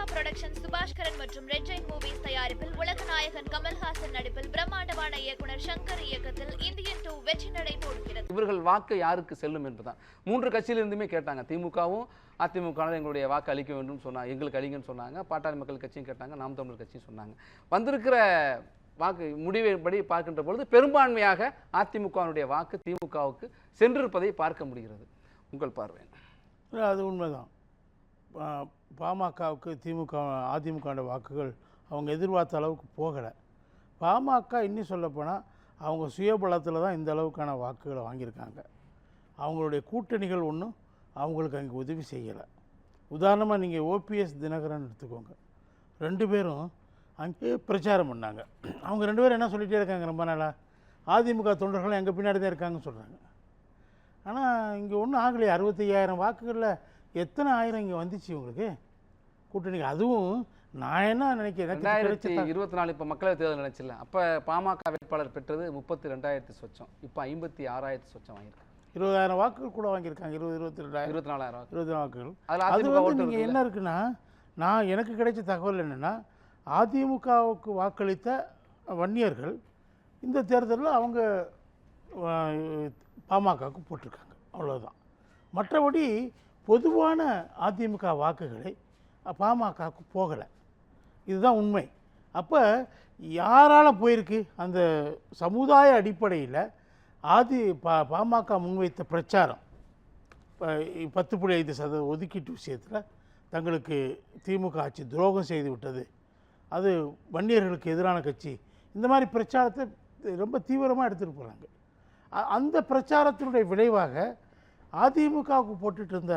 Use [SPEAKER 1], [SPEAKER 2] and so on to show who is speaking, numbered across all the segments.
[SPEAKER 1] Trisha production Subaskaran மற்றும் red Jain movies தயாரிப்பில் உலகநாயகன் கமல்ஹாசன் நடிப்பில் பிரம்மாண்டமான இயக்குனர் சங்கர் இயக்கத்தில் இந்தியன் 2 வெற்றி நடை போடுகிறது.
[SPEAKER 2] இவர்கள் வாக்கு யாருக்கு செல்லும் என்பதுதான் 3 கட்சியிலிருந்துமே கேட்டாங்க. திமுகவும் அதிமுக எங்களுடைய வாக்கு அளிக்க வேண்டும் சொன்னாங்க, எங்களுக்கு அளிங்கன்னு சொன்னாங்க. பாட்டாளி மக்கள் கட்சியும் கேட்டாங்க, நாம் தமிழர் கட்சியும் சொன்னாங்க. வந்திருக்கிற வாக்கு முடிவைப்படி பார்க்கின்ற பொழுது பெரும்பான்மையாக அதிமுகவினுடைய வாக்கு திமுகவுக்கு சென்றிருப்பதை பார்க்க முடிகிறது. உங்கள் பார்வை?
[SPEAKER 3] அது உண்மைதான். பாமகவுக்கு அதிமுக வாக்குகள் அவங்க எதிர்பார்த்த அளவுக்கு போகலை. பாமக இன்னும் சொல்லப்போனால் அவங்க சுயபலத்தில் தான் இந்த அளவுக்கான வாக்குகளை வாங்கியிருக்காங்க. அவங்களுடைய கூட்டணிகள் ஒன்றும் அவங்களுக்கு அங்கே உதவி செய்யலை. உதாரணமாக நீங்கள் ஓபிஎஸ் தினகரன் எடுத்துக்கோங்க. 2 பேரும் அங்கே பிரச்சாரம் பண்ணாங்க. அவங்க 2 பேரும் என்ன சொல்லிகிட்டே இருக்காங்க, ரொம்ப நாளாக அதிமுக தொண்டர்களும் எங்கள் பின்னாடி தான் இருக்காங்கன்னு சொல்கிறாங்க. ஆனால் இங்கே ஒன்றும் ஆகலையே. 65,000 வாக்குகளில் எத்தனை ஆயிரம் இங்கே வந்துச்சு உங்களுக்கு கூட்டணிக்கு? அதுவும் நான் என்ன நினைக்கிறேன்,
[SPEAKER 2] 2024 இப்போ மக்களவைத் தேர்தல் நினைச்சில்ல, அப்போ பாமக வேட்பாளர் பெற்றது 32,000 சொச்சம், இப்போ 56,000 சொச்சம் வாங்கியிருக்காங்க.
[SPEAKER 3] 20,000 வாக்குகள் கூட வாங்கியிருக்காங்க. 24,000 வாக்குகள். அது வந்து நீங்கள் என்ன இருக்குன்னா, நான் எனக்கு கிடைச்ச தகவல் என்னென்னா, அதிமுகவுக்கு வாக்களித்த வன்னியர்கள் இந்த தேர்தலில் அவங்க பாமகவுக்கு போட்டிருக்காங்க, அவ்வளோதான். மற்றபடி பொதுவான அதிமுக வாக்குகளை பாமகவுக்கு போகலை. இதுதான் உண்மை. அப்போ யாரால் போயிருக்கு? அந்த சமுதாய அடிப்படையில் பாமக முன்வைத்த பிரச்சாரம் 10.5% ஒதுக்கீட்டு விஷயத்தில் தங்களுக்கு திமுக ஆட்சி துரோகம் செய்து விட்டது, அது வன்னியர்களுக்கு எதிரான கட்சி, இந்த மாதிரி பிரச்சாரத்தை ரொம்ப தீவிரமாக எடுத்துகிட்டு போகிறாங்க. அந்த பிரச்சாரத்தினுடைய விளைவாக அதிமுகவுக்கு போட்டுட்டு இருந்த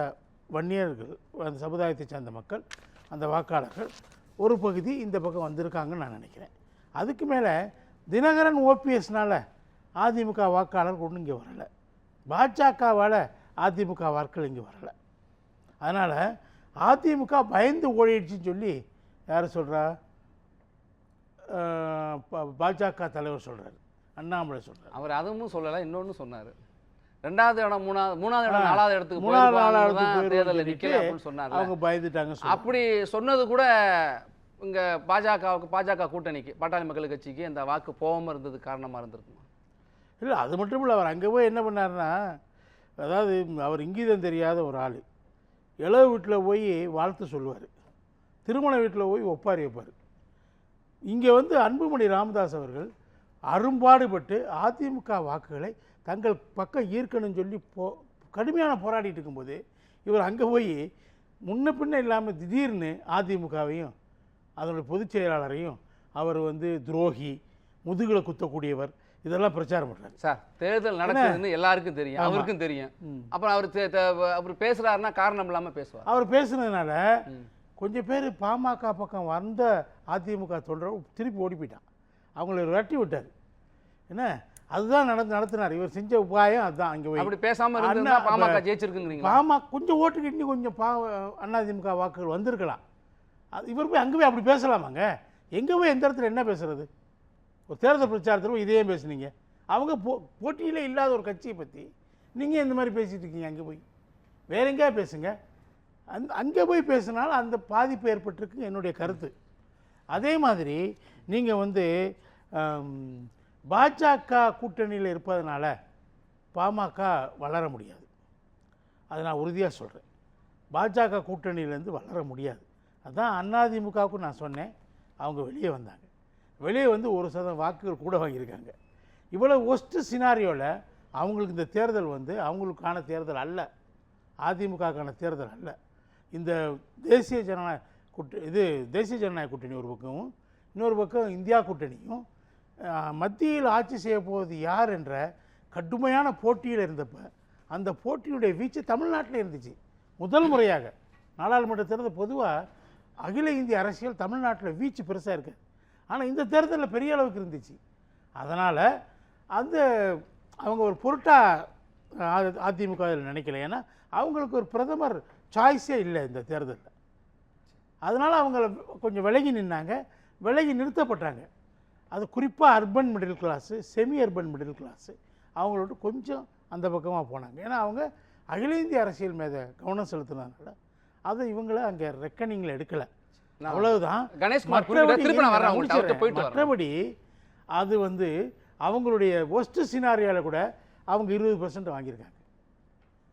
[SPEAKER 3] வன்னியர்கள், அந்த சமுதாயத்தை சேர்ந்த மக்கள், அந்த வாக்காளர்கள் ஒரு பகுதி இந்த பக்கம் வந்திருக்காங்கன்னு நான் நினைக்கிறேன். அதுக்கு மேலே தினகரன் ஓபிஎஸ்னால் அதிமுக வாக்காளர் ஒன்றும் இங்கே வரலை. பாஜகவால் அதிமுக வாக்கள் இங்கே வரலை. அதனால் அதிமுக பயந்து ஓடிடுச்சின்னு சொல்லி யார் சொல்கிறா? பாஜக தலைவர் சொல்கிறார், அண்ணாமலை சொல்கிறார்.
[SPEAKER 2] அவர் அதுவும் சொல்லலை, இன்னொன்று சொன்னார். 2வது இடம் 3வது இடம் 4வது இடத்துக்கு தேர்தலில் நிற்கல அப்படின்னு சொன்னார்.
[SPEAKER 3] அவங்க பயந்துட்டாங்க.
[SPEAKER 2] அப்படி சொன்னது கூட இங்கே பாஜக கூட்டணிக்கு, பாட்டாளி மக்கள் கட்சிக்கு இந்த வாக்கு போகாமல் இருந்தது காரணமாக இருந்திருக்குமா?
[SPEAKER 3] இல்லை, அது மட்டும் இல்லை. அவர் அங்கே போய் என்ன பண்ணார்னா, அதாவது அவர் இங்கீதம் தெரியாத ஒரு ஆள். இளவு வீட்டில் போய் வாழ்த்து சொல்லுவார், திருமண வீட்டில் போய் ஒப்பாரி வைப்பார். இங்கே வந்து அன்புமணி ராமதாஸ் அவர்கள் அரும்பாடுபட்டு அதிமுக வாக்குகளை தங்கள் பக்கம் ஈர்க்கணும்னு சொல்லி கடுமையான போராடிட்டு இருக்கும்போது இவர் அங்கே போய் முன்ன பின்ன இல்லாமல் திடீர்னு அதிமுகவையும் அதனுடைய பொதுச் செயலாளரையும் அவர் வந்து துரோகி, முதுகில் குத்தக்கூடியவர், இதெல்லாம் பிரச்சாரம் பண்ணுறாரு.
[SPEAKER 2] சார், தேர்தல் நடக்குதுன்னு எல்லாருக்கும் தெரியும், அவருக்கும் தெரியும். அப்புறம் அவர் பேசுகிறாருன்னா காரணம் இல்லாமல் பேசுவார்.
[SPEAKER 3] அவர் பேசுனதுனால கொஞ்சம் பேர் பாமக பக்கம் வந்த அதிமுக தொண்டர் திருப்பி ஓடி போயிட்டான். அவங்கள விரட்டி விட்டார். என்ன அதுதான் நடத்தினார். இவர் செஞ்ச உபாயம் அதுதான். அங்கே போய்
[SPEAKER 2] அப்படி பேசாமல் இருந்தா பாமக ஜெயிச்சிருக்குங்கிறீங்க.
[SPEAKER 3] பாமக கொஞ்சம் ஓட்டுக்கு இன்னும் கொஞ்சம் அதிமுக வாக்குகள் வந்திருக்கலாம். இவர் போய் அங்கே போய் அப்படி பேசலாமாங்க? எங்கே போய் எந்த இடத்துல என்ன பேசுறது? ஒரு தேர்தல் பிரச்சாரத்தில் இதே பேசுனீங்க. அவங்க போட்டியிலே இல்லாத ஒரு கட்சியை பற்றி நீங்கள் இந்த மாதிரி பேசிகிட்டு இருக்கீங்க. அங்கே போய் வேற எங்கேயா பேசுங்க. அங்கே போய் பேசினாலும் அந்த பாதிப்பு ஏற்பட்டிருக்கு என்னுடைய கருத்து. அதே மாதிரி நீங்கள் வந்து பாஜக கூட்டணியில் இருப்பதனால பாமக வளர முடியாது. அதை நான் உறுதியாக சொல்கிறேன். பாஜக கூட்டணியிலேருந்து வளர முடியாது. அதுதான் அதிமுகவுக்கு நான் சொன்னேன். அவங்க வெளியே வந்தாங்க. வெளியே வந்து 1% வாக்குகள் கூட வாங்கியிருக்காங்க. இவ்வளோ ஒஸ்ட்டு சினாரியோவில் அவங்களுக்கு இந்த தேர்தல் வந்து அவங்களுக்கான தேர்தல் அல்ல, அதிமுகக்கான தேர்தல் அல்ல. இந்த தேசிய ஜனநாயக கூட்டணி ஒரு பக்கமும், இன்னொரு பக்கம் இந்தியா கூட்டணியும் மத்தியில் ஆட்சி செய்ய போவது யார் என்ற கடுமையான போட்டியில் இருந்தப்போ அந்த போட்டியுடைய வீச்சு தமிழ்நாட்டில் இருந்துச்சு. முதல் முறையாக நாடாளுமன்ற தேர்தல் பொதுவாக அகில இந்திய அரசியல் தமிழ்நாட்டில் வீச்சு பெருசாக இருக்குது. ஆனால் இந்த தேர்தலில் பெரிய அளவுக்கு இருந்துச்சு. அதனால் அவங்க ஒரு பொருட்டாக அதிமுக நினைக்கல. ஏன்னா அவங்களுக்கு ஒரு பிரதமர் சாய்ஸே இல்லை இந்த தேர்தலில். அதனால் அவங்க கொஞ்சம் விலகி நின்னாங்க, விலகி நிறுத்தப்பட்டாங்க. அது குறிப்பாக urban middle class, semi urban middle class அவங்களோட கொஞ்சம் அந்த பக்கமாக போனாங்க. ஏன்னா அவங்க அகில இந்திய அரசியல் மீது கவனம் செலுத்தினதுனால அதை இவங்கள அங்கே ரெக்கனிங்கில் எடுக்கலை. அவ்வளவுதான்.
[SPEAKER 2] கணேஷ்குமார் குறிப்பிட்ட திருப்பி நான் வரேன் உங்கள்ட்ட, அவர்ட்ட போயிட்டு வரேன்.
[SPEAKER 3] மற்றபடி அது வந்து அவங்களுடைய ஒஸ்ட் சினாரியாவில் கூட அவங்க 20% வாங்கியிருக்காங்க.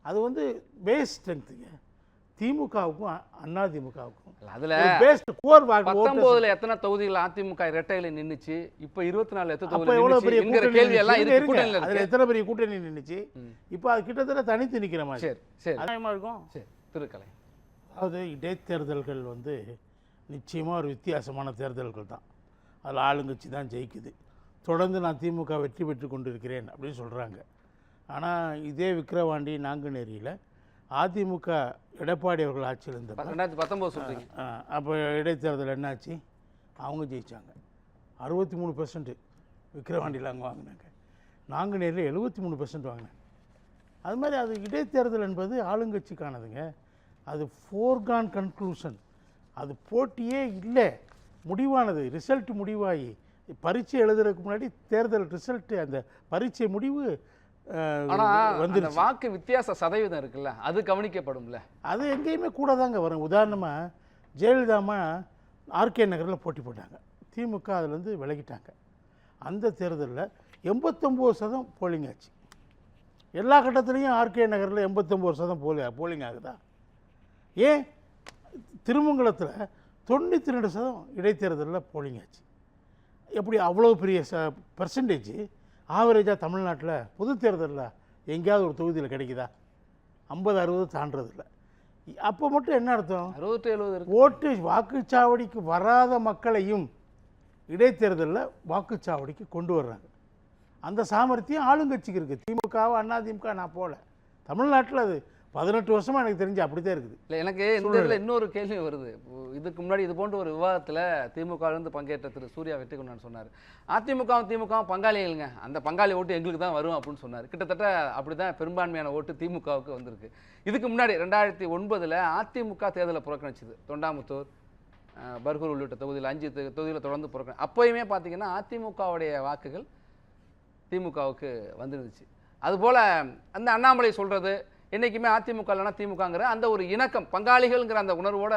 [SPEAKER 3] அது வந்து பேஸ் ஸ்ட்ரென்த்துங்க. திமுகவுக்கும் அதிமுகவுக்கும்
[SPEAKER 2] அதுல
[SPEAKER 3] பேஸ்ட் கோர்
[SPEAKER 2] 19ல எத்தனை தொகுதிகள் அதிமுக இரட்டையில நின்னுச்சு, இப்ப 24 எத்தனை
[SPEAKER 3] அப்ப
[SPEAKER 2] தொகுதிகள்
[SPEAKER 3] எவ்வளவு பெரிய
[SPEAKER 2] நின்னுச்சுங்கிற
[SPEAKER 3] கூட்டணி
[SPEAKER 2] கேள்வி எல்லாம்
[SPEAKER 3] நின்னுச்சு?
[SPEAKER 2] இருக்கு கூட்டணியில
[SPEAKER 3] அதுல
[SPEAKER 2] இருக்கு.
[SPEAKER 3] எத்தனை பெரிய கூட்டணி நின்னுச்சு? இப்போ அது கிட்டத்தட்ட தனித்து நிக்கிற மாதிரி.
[SPEAKER 2] சரி சரி
[SPEAKER 3] நியாயமா இருக்கும்.
[SPEAKER 2] சரி திருக்கலை.
[SPEAKER 3] அதாவது இடைத்தேர்தல்கள் வந்து நிச்சயமாக ஒரு வித்தியாசமான தேர்தல்கள் தான். அதில் ஆளுங்கட்சி தான் ஜெயிக்குது. தொடர்ந்து நான் திமுக வெற்றி பெற்று கொண்டிருக்கிறேன் அப்படின்னு சொல்கிறாங்க. ஆனால் இதே விக்கிரவாண்டி நாங்குநேரியில் அதிமுக எடப்பாடி அவர்கள் ஆட்சியில் இருந்தப்ப
[SPEAKER 2] 2019 சொல்றீங்க.
[SPEAKER 3] அப்போ இடைத்தேர்தல் என்னாச்சு? அவங்க ஜெயித்தாங்க. 63% விக்கிரவாண்டியில் அங்கே வாங்கினாங்க. நாங்குநேரியில் 73% வாங்கினாங்க. அது மாதிரி அது இடைத்தேர்தல் என்பது ஆளுங்கட்சிக்கானதுங்க. அது ஃபோர்கான் கன்க்ளூஷன். அது போட்டியே இல்லை, முடிவானது. ரிசல்ட் முடிவாகி பரீட்சை எழுதுறதுக்கு முன்னாடி தேர்தல் ரிசல்ட்டு, அந்த பரீட்சை முடிவு
[SPEAKER 2] ஆனா
[SPEAKER 3] வந்து
[SPEAKER 2] அந்த வாக்கு வித்தியாச சதவீதம் இருக்குல்ல, அது கவனிக்கப்படும்ல.
[SPEAKER 3] அது எங்கேயுமே கூட தாங்க வரும். உதாரணமாக ஜெயலலிதாமா ஆர்கே நகரில் போட்டி போட்டாங்க. திமுக அதுலேருந்து விலகிட்டாங்க. அந்த தேர்தலில் 89% போலிங் ஆச்சு. எல்லா கட்டத்துலேயும் ஆர்கே நகரில் 89% போலிங் ஆகுதா? ஏன் திருமங்கலத்தில் 92% இடைத்தேர்தலில் போலிங் ஆச்சு? எப்படி அவ்வளோ பெரிய பர்சன்டேஜ் ஆவரேஜாக தமிழ்நாட்டில் பொது தேர்தலில் எங்கேயாவது ஒரு தொகுதியில் கிடைக்குதா? 50-60 தாண்டதில்லை. அப்போ மட்டும் என்ன அர்த்தம்?
[SPEAKER 2] 60-70
[SPEAKER 3] ஓட்டு வாக்குச்சாவடிக்கு வராத மக்களையும் இடைத்தேர்தலில் வாக்குச்சாவடிக்கு கொண்டு வர்றாங்க. அந்த சாமர்த்தியம் ஆளுங்கட்சிக்கு இருக்குது. திமுகவோ அதிமுக நான் போகல. தமிழ்நாட்டில் அது 18 வருஷமாக எனக்கு தெரிஞ்சு அப்படி தான் இருக்குது.
[SPEAKER 2] இல்லை, எனக்கு இந்த இதில் இன்னொரு கேள்வி வருது. இதுக்கு முன்னாடி இது போன்ற ஒரு விவாதத்தில் திமுகவிலிருந்து பங்கேற்ற திரு சூர்யா வெற்றிக்கொண்டான்னு சொன்னார், அதிமுகவும் திமுகவும் பங்காளிகளுங்க, அந்த பங்காளி ஓட்டு எங்களுக்கு தான் வரும் அப்படின்னு சொன்னார். கிட்டத்தட்ட அப்படி தான் பெரும்பான்மையான ஓட்டு திமுகவுக்கு வந்திருக்கு. இதுக்கு முன்னாடி 2009 அதிமுக தேர்தலை புறக்கணிச்சுது. தொண்டாமுத்தூர், பர்கூர் உள்ளிட்ட தொகுதியில் 5 தொகுதியில் தொடர்ந்து புறக்கணி. அப்போயுமே பார்த்தீங்கன்னா அதிமுகவுடைய வாக்குகள் திமுகவுக்கு வந்துருந்துச்சு. அதுபோல் அந்த அண்ணாமலை சொல்கிறது என்றைக்குமே அதிமுக இல்லைனா திமுகங்கிற அந்த ஒரு இணக்கம், பங்காளிகள்ங்கிற அந்த உணர்வோட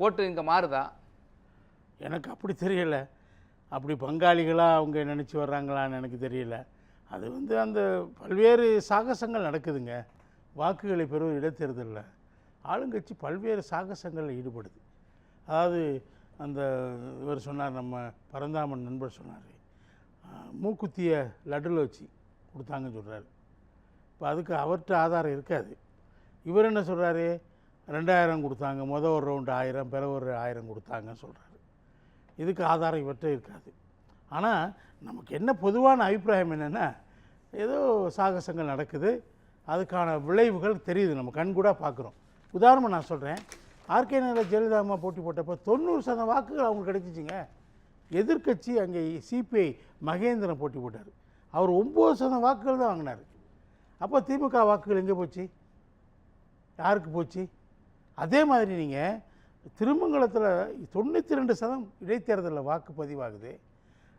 [SPEAKER 2] ஓட்டு இங்கே மாறுதா?
[SPEAKER 3] எனக்கு அப்படி தெரியலை. அப்படி பங்காளிகளாக அவங்க நினச்சி வர்றாங்களான்னு எனக்கு தெரியல. அது வந்து அந்த பல்வேறு சாகசங்கள் நடக்குதுங்க. வாக்குகளை பெறும் இடைத்தேர்தலில் ஆளுங்கட்சி பல்வேறு சாகசங்களில் ஈடுபடுது. அதாவது அந்த இவர் சொன்னார், நம்ம பரந்தாமன் நண்பர் சொன்னார், மூக்குத்திய லட்டில் வச்சு கொடுத்தாங்கன்னு சொல்கிறாரு. இப்போ அதுக்கு அவர்கிட்ட ஆதாரம் இருக்காது. இவர் என்ன சொல்கிறாரு, 2000 கொடுத்தாங்க, ஒரு ரவுண்டு 1000, பிறகு ஒரு 1000 கொடுத்தாங்கன்னு சொல்கிறாரு. இதுக்கு ஆதாரம் இவர்கிட்ட இருக்காது. ஆனால் நமக்கு என்ன பொதுவான அபிப்பிராயம் என்னென்னா, ஏதோ சாகசங்கள் நடக்குது, அதுக்கான விளைவுகள் தெரியுது, நம்ம கண்கூட பார்க்குறோம். உதாரணமாக நான் சொல்கிறேன், ஆர்கே நகரில் ஜெயலலிதா அம்மா போட்டி போட்டப்போ 90% வாக்குகள் அவங்களுக்கு கிடைச்சிச்சிங்க. எதிர்க்கட்சி அங்கே சிபிஐ மகேந்திரன் போட்டி போட்டார். அவர் 9% வாக்குகள் தான் வாங்கினார். அப்போ திமுக வாக்குகள் எங்கே போச்சு? யாருக்கு போச்சு? அதே மாதிரி நீங்கள் திருமங்கலத்தில் 92% இடைத்தேர்தலில் வாக்கு பதிவாகுது.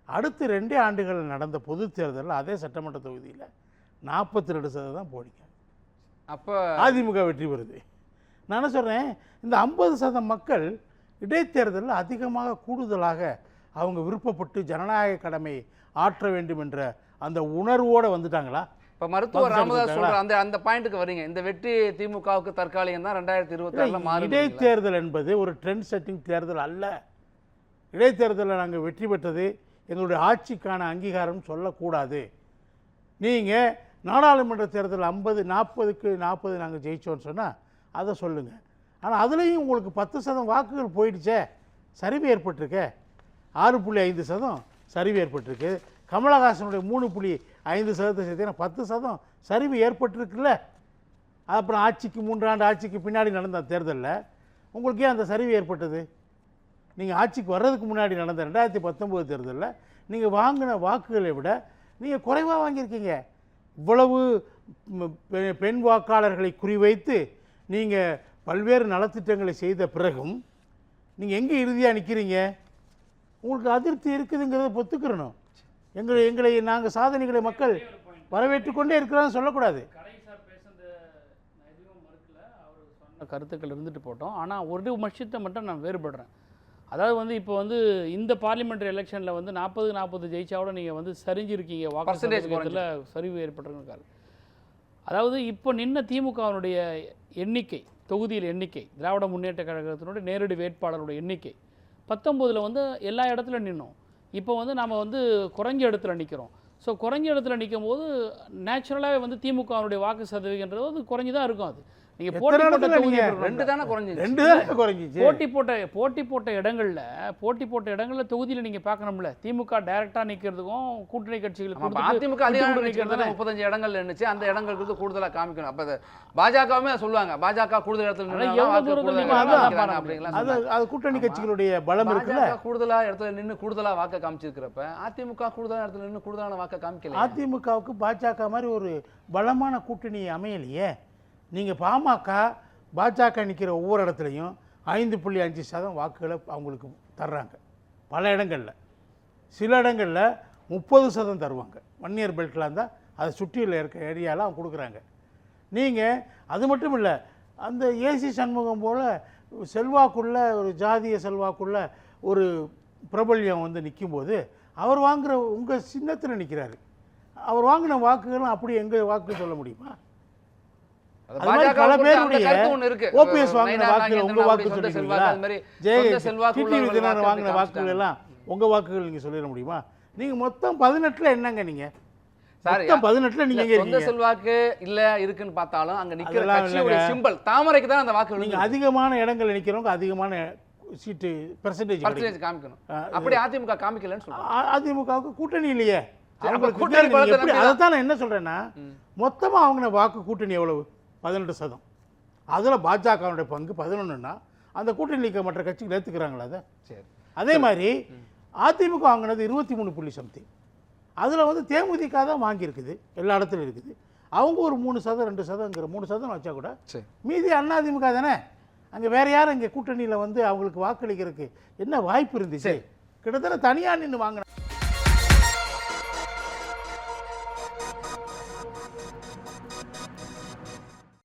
[SPEAKER 3] அடுத்து 2 ஆண்டுகளில் நடந்த பொது தேர்தலில் அதே சட்டமன்ற தொகுதியில் 42% போலிங்க.
[SPEAKER 2] அப்போ
[SPEAKER 3] அதிமுக வெற்றி பெறுது. நான் என்ன சொல்கிறேன், இந்த 50% மக்கள் இடைத்தேர்தலில் அதிகமாக கூடுதலாக அவங்க விருப்பப்பட்டு ஜனநாயக கடமை ஆற்ற வேண்டும் என்ற அந்த உணர்வோடு வந்துட்டாங்களா?
[SPEAKER 2] இப்போ மருத்துவர் ராமதாஸ் சொல்ற அந்த பாயிண்ட்டுக்கு வரீங்க. இந்த வெற்றி திமுகவுக்கு தற்காலிகம் தான், 2026 மாறும்.
[SPEAKER 3] இடைத்தேர்தல் என்பது ஒரு ட்ரெண்ட் செட்டிங் தேர்தல் அல்ல. இடைத்தேர்தலில் நாங்கள் வெற்றி பெற்றது எங்களுடைய ஆட்சிக்கான அங்கீகாரம் சொல்லக்கூடாது. நீங்கள் நாடாளுமன்ற தேர்தல் 50-40க்கு 40 நாங்கள் ஜெயிச்சோன்னு சொன்னால் அதை சொல்லுங்கள். ஆனால் அதுலேயும் உங்களுக்கு 10% வாக்குகள் போயிடுச்சே, சரிவு ஏற்பட்டிருக்க. 6.5% சரிவு ஏற்பட்டிருக்கு. கமலஹாசனுடைய 3.5% சேர்த்தீங்கன்னா 10% சரிவு ஏற்பட்டிருக்குல்ல. அப்புறம் ஆட்சிக்கு 3 ஆண்டு ஆட்சிக்கு பின்னாடி நடந்த தேர்தலில் உங்களுக்கு ஏன் அந்த சரிவு ஏற்பட்டது? நீங்கள் ஆட்சிக்கு வர்றதுக்கு முன்னாடி நடந்த 2019 தேர்தலில் நீங்கள் வாங்கின வாக்குகளை விட நீங்கள் குறைவாக வாங்கியிருக்கீங்க. இவ்வளவு பெண் வாக்காளர்களை குறிவைத்து நீங்கள் பல்வேறு நலத்திட்டங்களை செய்த பிறகும் நீங்கள் எங்கே இறுதியாக நிற்கிறீங்க? உங்களுக்கு அதிருப்தி இருக்குதுங்கிறத பொத்துக்கிறணும். எங்களை நாங்கள் சாதனைகளை மக்கள் வரவேற்று கொண்டே இருக்கிறான்னு சொல்லக்கூடாது.
[SPEAKER 4] கருத்துக்கள் இருந்துட்டு போட்டோம். ஆனால் ஒரு விஷயத்தை மட்டும் நான் வேறுபடுறேன். அதாவது வந்து இப்போ வந்து இந்த பார்லிமெண்ட்ரி எலெக்ஷனில் வந்து 40 ஜெயிச்சாவோட நீங்கள் வந்து சரிஞ்சிருக்கீங்க, வாக்கு
[SPEAKER 2] Percentage
[SPEAKER 4] சதவீதத்தில் சரிவு ஏற்பட்டிருக்காரு. அதாவது இப்போ நின்ன திமுகவினுடைய எண்ணிக்கை, தொகுதியில் எண்ணிக்கை, திராவிட முன்னேற்ற கழகத்தினுடைய நேரடி வேட்பாளருடைய எண்ணிக்கை 19 வந்து எல்லா இடத்துலையும் நின்னோம். இப்போ வந்து நாம் வந்து குறைஞ்ச இடத்துல நிற்கிறோம். ஸோ குறைஞ்ச இடத்துல நிற்கும் போது நேச்சுரலாகவே வந்து திமுகவினுடைய வாக்கு சதவீதம்ன்றது அது குறைஞ்சி தான் இருக்கும். அது நீங்கள்
[SPEAKER 3] எத்தனை
[SPEAKER 4] போட்டி போட்ட
[SPEAKER 3] இடத்துல
[SPEAKER 4] தொகுதி
[SPEAKER 3] நீங்க
[SPEAKER 2] ரெண்டு தானே குறைஞ்சிச்சு.
[SPEAKER 3] 2 தான் குறைஞ்சிச்சு.
[SPEAKER 4] போட்டி போட்ட இடங்கள்ல தொகுதியில் நீங்க பார்க்கணும்ல, திமுக டைரக்டா நிக்கிறதுக்கும் கூட்டணி கட்சிகளுக்கு
[SPEAKER 2] ஆமா,
[SPEAKER 4] கொடுத்துட்டு
[SPEAKER 2] அதிமுக அதிகாரம்
[SPEAKER 4] விட்டு
[SPEAKER 2] நிக்கிறது
[SPEAKER 4] நிக்கிறதுதானே.
[SPEAKER 2] 35 இடங்கள் இருந்துச்சு. அந்த இடங்களுக்கு கூடுதலா காமிக்கணும். அப்ப பாஜகவுமே சொல்லுவாங்க, பாஜக கூடுதல் இடத்துல
[SPEAKER 4] ஆனா
[SPEAKER 2] நின்னா
[SPEAKER 4] எவ்வளவு
[SPEAKER 2] வாக்கு
[SPEAKER 4] தூரத்துல
[SPEAKER 2] கூடுதலா
[SPEAKER 4] நின்னா
[SPEAKER 3] அதான்
[SPEAKER 2] காமிக்கிறாங்க
[SPEAKER 4] பாருங்க.
[SPEAKER 2] அப்படிங்கலாம்
[SPEAKER 3] அது
[SPEAKER 2] சொன்னாங்க.
[SPEAKER 3] அது கூட்டணி கட்சிகளுடைய பலம் இருக்குல்ல.
[SPEAKER 2] பாஜக கூடுதலா இடத்துல நின்னு கூடுதலா வாக்க காமிச்சிருக்கிறப்ப அதிமுக கூடுதலா இடத்துல நின்னு கூடுதலான வாக்க காமிக்கல.
[SPEAKER 3] அதிமுகவுக்கு பாஜக மாதிரி ஒரு பலமான கூட்டணி அமையலையே. நீங்கள் பாமக பாஜக நிற்கிற ஒவ்வொரு இடத்துலையும் 5.5% வாக்குகளை அவங்களுக்கு தர்றாங்க. பல இடங்களில், சில இடங்களில் 30% தருவாங்க. வன்னியர் பெல்ட்டில் இருந்தால் அதை சுற்றியில் இருக்க ஏரியாவில் அவங்க கொடுக்குறாங்க. நீங்கள் அது மட்டும் இல்லை, அந்த ஏசி சண்முகம் போல் செல்வாக்குள்ள ஒரு ஜாதிய செல்வாக்குள்ள ஒரு பிரபல்யம் வந்து நிற்கும்போது அவர் வாங்குகிற உங்கள் சின்னத்தில் நிற்கிறாரு. அவர் வாங்கின வாக்குகளும் அப்படி எங்கள் வாக்கு சொல்ல முடியுமா?
[SPEAKER 2] அது
[SPEAKER 3] அது மாதிரி
[SPEAKER 2] பாஜக
[SPEAKER 3] பல
[SPEAKER 2] அந்த
[SPEAKER 3] பேருடைய
[SPEAKER 2] கருத்து ஒண்ணு இருக்கு.
[SPEAKER 3] ஓபிஎஸ் வாங்கின
[SPEAKER 2] நயினார்
[SPEAKER 3] வாக்குகள் உங்க
[SPEAKER 2] நாகேந்திரன்
[SPEAKER 3] வாக்கு
[SPEAKER 2] சொந்த
[SPEAKER 3] சொல்லிடுவீங்களா?
[SPEAKER 2] செல்வாக்கு, அது மாதிரி சொந்த செல்வாக்கு
[SPEAKER 3] டிடிவி
[SPEAKER 2] உள்ளவர்கள்
[SPEAKER 3] தினகரன்
[SPEAKER 2] வாக்கு
[SPEAKER 3] வாங்கின
[SPEAKER 2] அப்படி
[SPEAKER 3] வாக்குகள் எல்லாம் உங்க வாக்குகள் நீங்க சொல்லிட முடியுமா? நீங்க மொத்தம் 18ல என்னங்க நீங்க?
[SPEAKER 2] சார்,
[SPEAKER 3] மொத்தம் 18ல நீங்க எங்க
[SPEAKER 2] சொந்த
[SPEAKER 3] இருக்கீங்க?
[SPEAKER 2] செல்வாக்கு இல்ல இருக்குன்னு பார்த்தாலும் அங்க நிக்கிற
[SPEAKER 3] அதெல்லாம்
[SPEAKER 2] கட்சியோட
[SPEAKER 3] இல்லைங்க.
[SPEAKER 2] சிம்பல் தாமரைக்கு தான் அந்த வாக்கு
[SPEAKER 3] நீங்க அதிகமான இடங்கள் நிக்கிறவங்க அதிகமான சீட்டு பெர்சன்டேஜ்
[SPEAKER 2] பர்சன்டேஜ் காமிக்கணும். அப்படி அதிமுக காமிக்கலன்னு சொல்றாங்க.
[SPEAKER 3] அதிமுகவுக்கு கூட்டணி இல்லையே.
[SPEAKER 2] அப்ப
[SPEAKER 3] அவங்களுக்கு
[SPEAKER 2] கூட்டணி
[SPEAKER 3] கூட்டணி
[SPEAKER 2] பலத்தை
[SPEAKER 3] எப்படி?
[SPEAKER 2] நம்பி தான்.
[SPEAKER 3] அதைத்தான் நான் என்ன சொல்றேன்னா, மொத்தமா அவங்க வாக்கு கூட்டணி எவ்வளவு? 18%. அதுல பாஜகவுடைய பங்கு 11ன்னா அந்த கூட்டணி நிற்க மற்ற கட்சிகள் ஏத்துக்கிறாங்களா அதை?
[SPEAKER 2] சரி.
[SPEAKER 3] அதே மாதிரி அதிமுக வாங்கினது 23 புள்ளி சம்திங். அதில் வந்து தேமுதிக தான் வாங்கியிருக்குது, எல்லா இடத்துலையும் இருக்குது. அவங்க ஒரு 3% 2%ங்கிற 3% வச்சா கூட
[SPEAKER 2] சரி.
[SPEAKER 3] மீதி அதிமுக தானே. அங்கே வேற யாரும் இங்கே கூட்டணியில் வந்து அவங்களுக்கு வாக்களிக்கிறதுக்கு என்ன வாய்ப்பு இருந்துச்சு? கிட்டத்தட்ட தனியாக நின்று வாங்கின